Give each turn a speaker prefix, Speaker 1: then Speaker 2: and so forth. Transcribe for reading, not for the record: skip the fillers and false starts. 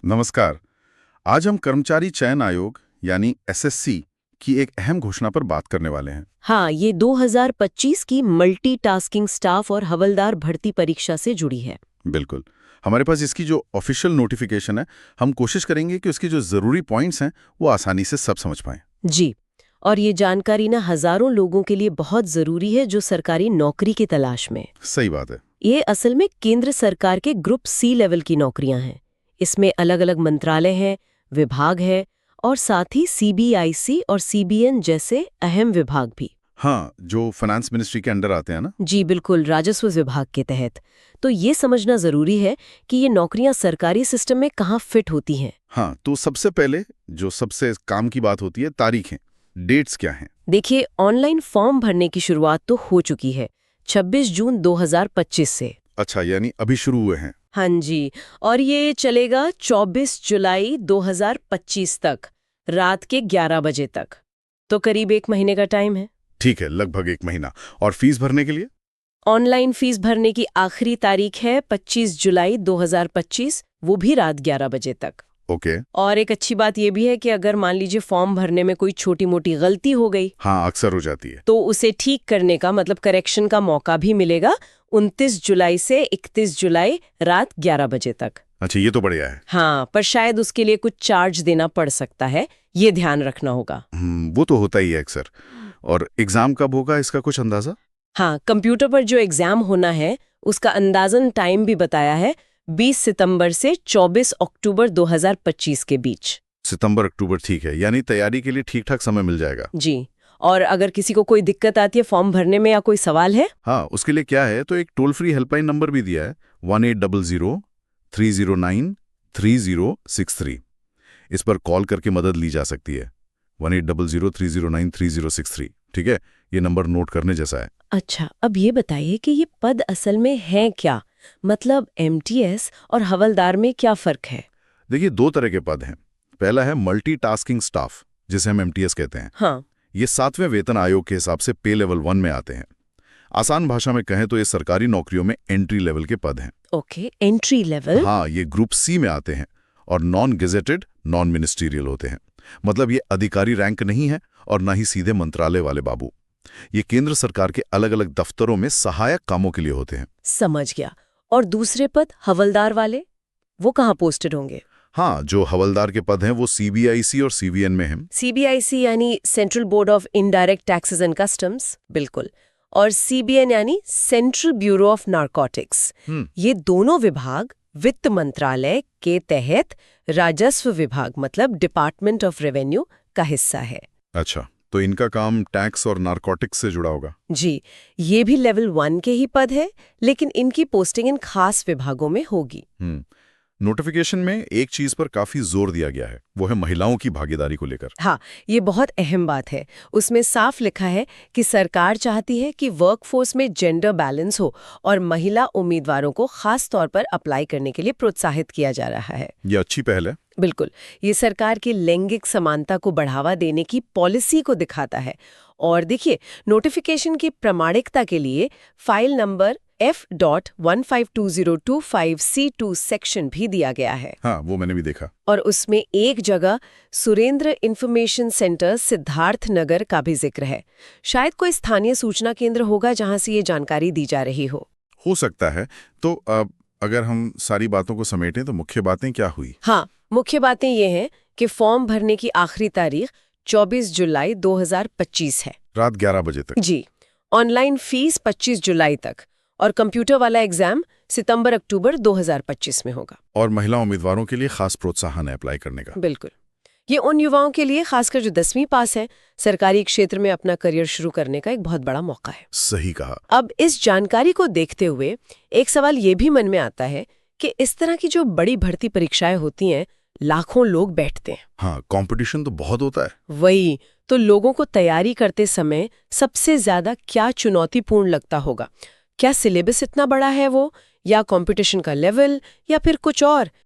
Speaker 1: नमस्कार। आज हम कर्मचारी चयन आयोग यानी एसएससी की एक अहम घोषणा पर बात करने वाले हैं।
Speaker 2: हाँ, ये 2025 की मल्टीटास्किंग स्टाफ और हवलदार भर्ती परीक्षा से जुड़ी है।
Speaker 1: बिल्कुल। हमारे पास इसकी जो ऑफिशियल नोटिफिकेशन है, हम कोशिश करेंगे कि उसकी जो ज़रूरी पॉइंट्स हैं वो आसानी से सब समझ पाएं।
Speaker 2: जी, और ये जानकारी ना हजारों लोगों के लिए बहुत जरूरी है जो सरकारी नौकरी की तलाश में।
Speaker 1: सही बात है।
Speaker 2: ये असल में केंद्र सरकार के ग्रुप सी लेवल की नौकरियां हैं। इसमें अलग अलग मंत्रालय हैं, विभाग है और साथ ही सीबीआईसी और सीबीएन जैसे अहम विभाग भी।
Speaker 1: हाँ, जो फाइनेंस मिनिस्ट्री के अंडर आते हैं ना।
Speaker 2: जी बिल्कुल, राजस्व विभाग के तहत। तो ये समझना जरूरी है कि ये नौकरियां सरकारी सिस्टम में कहाँ फिट होती हैं।
Speaker 1: हाँ, तो सबसे पहले जो सबसे काम की बात होती है, तारीखें, डेट्स क्या हैं?
Speaker 2: देखिए, ऑनलाइन फॉर्म भरने की शुरुआत तो हो चुकी है 26 जून 2025 से।
Speaker 1: अच्छा, यानी अभी शुरू हुए हैं।
Speaker 2: हाँ जी, और ये चलेगा 24 जुलाई 2025 तक, रात के 11 बजे तक। तो करीब 1 महीने का टाइम है।
Speaker 1: ठीक है, लगभग 1 महीना। और फीस भरने के लिए?
Speaker 2: ऑनलाइन फीस भरने की आखिरी तारीख है 25 जुलाई 2025, वो भी रात 11 बजे तक।
Speaker 1: ओके।
Speaker 2: और एक अच्छी बात यह भी है कि अगर मान लीजिए फॉर्म भरने में कोई छोटी मोटी गलती हो गई,
Speaker 1: हाँ, अक्सर हो जाती है,
Speaker 2: तो उसे ठीक करने का मतलब करेक्शन का मौका भी मिलेगा 29 जुलाई से 31 जुलाई रात 11 बजे तक।
Speaker 1: अच्छा, ये तो बढ़िया है।
Speaker 2: हाँ, पर शायद उसके लिए कुछ चार्ज देना पड़ सकता है, ये ध्यान रखना होगा।
Speaker 1: वो तो होता ही है अक्सर। और एग्जाम कब होगा, इसका कुछ अंदाजा?
Speaker 2: हाँ, कंप्यूटर पर जो एग्जाम होना है उसका अंदाजन टाइम भी बताया है, 20 सितंबर से 24 अक्टूबर 2025 के बीच।
Speaker 1: सितंबर अक्टूबर, ठीक है, यानी तैयारी के लिए ठीक ठाक समय मिल जाएगा।
Speaker 2: जी, और अगर किसी को कोई दिक्कत आती है फॉर्म भरने में या कोई सवाल है,
Speaker 1: हाँ, उसके लिए क्या है, तो एक टोल फ्री हेल्पलाइन नंबर भी दिया है, 1800-309-3063। इस पर कॉल करके मदद ली जा सकती है। 1800-309-3063। ठीक है, ये नंबर नोट करने जैसा है।
Speaker 2: अच्छा, अब ये बताइए कि ये पद असल में हैं क्या? मतलब एमटीएस और हवलदार में क्या फर्क है?
Speaker 1: देखिए, 2 तरह के पद हैं। पहला है मल्टीटास्किंग स्टाफ, जिसे हम एमटीएस कहते हैं।
Speaker 2: हाँ,
Speaker 1: ये 7वें वेतन आयोग के हिसाब से पे लेवल 1 में आते हैं। आसान भाषा में कहें तो ये सरकारी नौकरियों में एंट्री लेवल के पद हैं।
Speaker 2: Okay, entry level.
Speaker 1: हाँ, ये ग्रुप सी में आते हैं और नॉन गेजेटेड, नॉन मिनिस्ट्रियल होते हैं। मतलब ये अधिकारी रैंक नहीं है और ना ही सीधे मंत्रालय वाले बाबू। ये केंद्र सरकार के अलग अलग दफ्तरों में सहायक कामों के लिए होते हैं।
Speaker 2: समझ गया। और दूसरे पद हवलदार वाले, वो कहाँ पोस्टेड होंगे?
Speaker 1: हाँ, जो हवलदार के पद हैं वो सीबीआईसी और सीबीएन में हैं।
Speaker 2: सीबीआईसी यानी central board of indirect taxes and customs, बिल्कुल। और सीबीएन यानी सेंट्रल ब्यूरो ऑफ नारकोटिक्स। ये दोनों विभाग वित्त मंत्रालय के तहत राजस्व विभाग मतलब डिपार्टमेंट ऑफ रेवेन्यू का हिस्सा है।
Speaker 1: अच्छा, तो इनका काम टैक्स और नारकोटिक्स से जुड़ा होगा।
Speaker 2: जी, ये भी लेवल 1 के ही पद है, लेकिन इनकी पोस्टिंग इन खास विभागों में होगी।
Speaker 1: नोटिफिकेशन में एक चीज पर काफी जोर दिया गया है, वो है महिलाओं की भागीदारी को लेकर।
Speaker 2: हाँ, ये बहुत अहम बात है। उसमें साफ लिखा है कि सरकार चाहती है कि वर्कफोर्स में जेंडर बैलेंस हो और महिला उम्मीदवारों को खास तौर पर अप्लाई करने के लिए प्रोत्साहित किया जा रहा है।
Speaker 1: ये अच्छी पहल है।
Speaker 2: बिल्कुल, ये सरकार की लैंगिक समानता को बढ़ावा देने की पॉलिसी को दिखाता है। और देखिए, नोटिफिकेशन की प्रामाणिकता के लिए फाइल नंबर F.152025C2 सेक्शन भी दिया गया है।
Speaker 1: हाँ, वो मैंने भी देखा।
Speaker 2: और उसमें एक जगह सुरेंद्र इंफॉर्मेशन सेंटर सिद्धार्थ नगर का भी जिक्र है। शायद कोई स्थानीय सूचना केंद्र होगा जहां से ये जानकारी दी जा रही हो
Speaker 1: सकता है। तो अगर हम सारी बातों को समेटें तो मुख्य बातें क्या हुई?
Speaker 2: हाँ, मुख्य बातें ये हैं कि फॉर्म भरने की आखिरी तारीख 24 जुलाई 2025 है,
Speaker 1: रात 11 बजे तक।
Speaker 2: जी। ऑनलाइन फीस 25 जुलाई तक और कंप्यूटर वाला एग्जाम सितंबर अक्टूबर 2025 में होगा।
Speaker 1: और महिला उम्मीदवारों के लिए खास प्रोत्साहन है अप्लाई करने का।
Speaker 2: बिल्कुल, ये उन युवाओं के लिए, खासकर जो 10वीं पास है, सरकारी क्षेत्र में अपना करियर शुरू करने का एक बहुत बड़ा मौका है।
Speaker 1: सही कहा।
Speaker 2: अब इस जानकारी को देखते हुए एक सवाल ये भी मन में आता है कि इस तरह की जो बड़ी भर्ती परीक्षाएं होती हैं, लाखों लोग बैठते हैं।
Speaker 1: हाँ, कंपटीशन तो बहुत होता है।
Speaker 2: वही तो, लोगों को तैयारी करते समय सबसे ज्यादा क्या चुनौतीपूर्ण लगता होगा? क्या सिलेबस इतना बड़ा है वो, या कंपटीशन का लेवल, या फिर कुछ और?